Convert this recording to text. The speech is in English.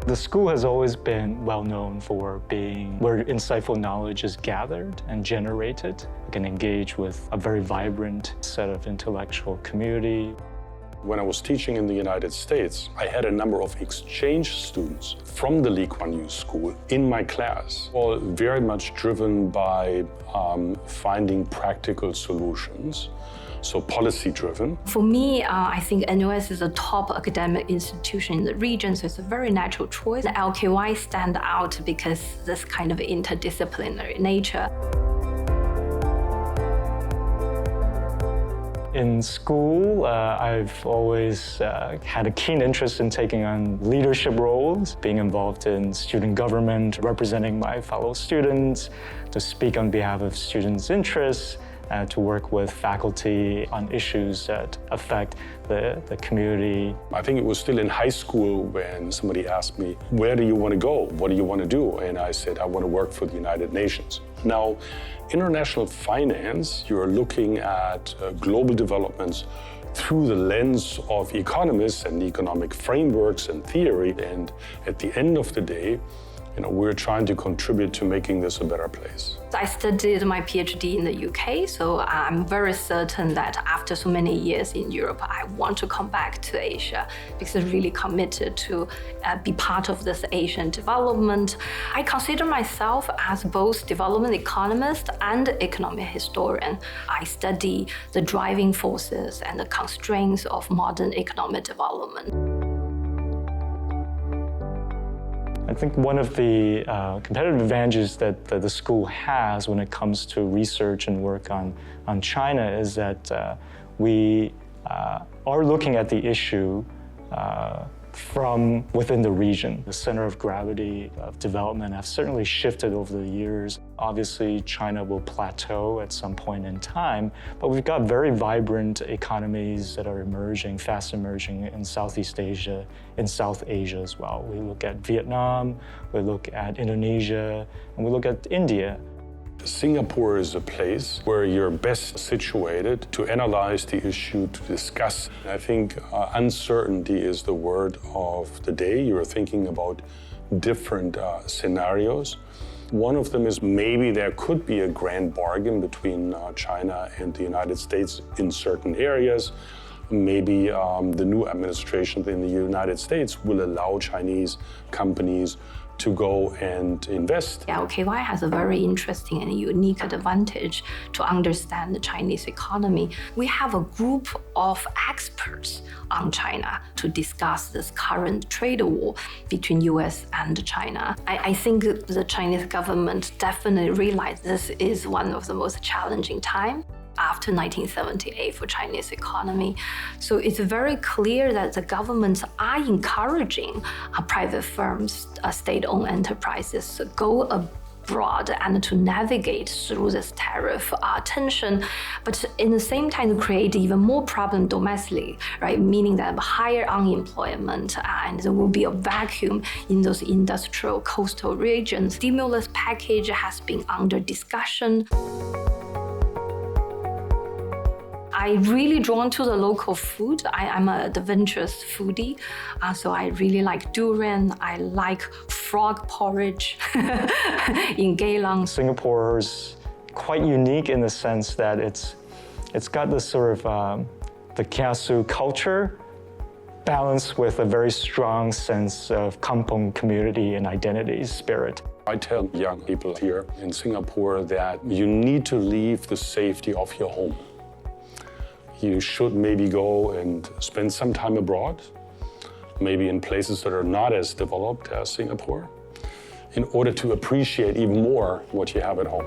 The school has always been well known for being where insightful knowledge is gathered and generated. You can engage with a very vibrant set of intellectual community. When I was teaching in the United States, I had a number of exchange students from the Kuan Yew school in my class, all very much driven by finding practical solutions. So policy-driven. For me, I think NUS is a top academic institution in the region, so it's a very natural choice. LKY stand out because this kind of interdisciplinary nature. In school, I've always had a keen interest in taking on leadership roles, being involved in student government, representing my fellow students, to speak on behalf of students' interests, to work with faculty on issues that affect the community. I think it was still in high school when somebody asked me, where do you want to go? What do you want to do? And I said, I want to work for the United Nations. Now, international finance, you're looking at global developments through the lens of economists and economic frameworks and theory. And at the end of the day, we're trying to contribute to making this a better place. I studied my PhD in the UK, so I'm very certain that after so many years in Europe, I want to come back to Asia because I'm really committed to be part of this Asian development. I consider myself as both development economist and economic historian. I study the driving forces and the constraints of modern economic development. I think one of the competitive advantages that the school has when it comes to research and work on China is that we are looking at the issue from within the region. The center of gravity of development have certainly shifted over the years. Obviously, China will plateau at some point in time, but we've got very vibrant economies that are emerging, fast emerging in Southeast Asia, in South Asia as well. We look at Vietnam, we look at Indonesia, and we look at India. Singapore is a place where you're best situated to analyze the issue, to discuss. I think uncertainty is the word of the day. You're thinking about different scenarios. One of them is maybe there could be a grand bargain between China and the United States in certain areas. Maybe the new administration in the United States will allow Chinese companies to go and invest. LKY has a very interesting and unique advantage to understand the Chinese economy. We have a group of experts on China to discuss this current trade war between US and China. I think the Chinese government definitely realized this is one of the most challenging times after 1978 for Chinese economy. So it's very clear that the governments are encouraging private firms, state-owned enterprises to go abroad and to navigate through this tariff tension, but in the same time to create even more problem domestically, right? Meaning that higher unemployment and there will be a vacuum in those industrial coastal regions. Stimulus package has been under discussion. I'm really drawn to the local food. I'm an adventurous foodie, so I really like durian. I like frog porridge in Geylang. Singapore is quite unique in the sense that it's got this sort of the kiasu culture balanced with a very strong sense of kampong community and identity spirit. I tell young people here in Singapore that you need to leave the safety of your home. You should maybe go and spend some time abroad, maybe in places that are not as developed as Singapore, in order to appreciate even more what you have at home.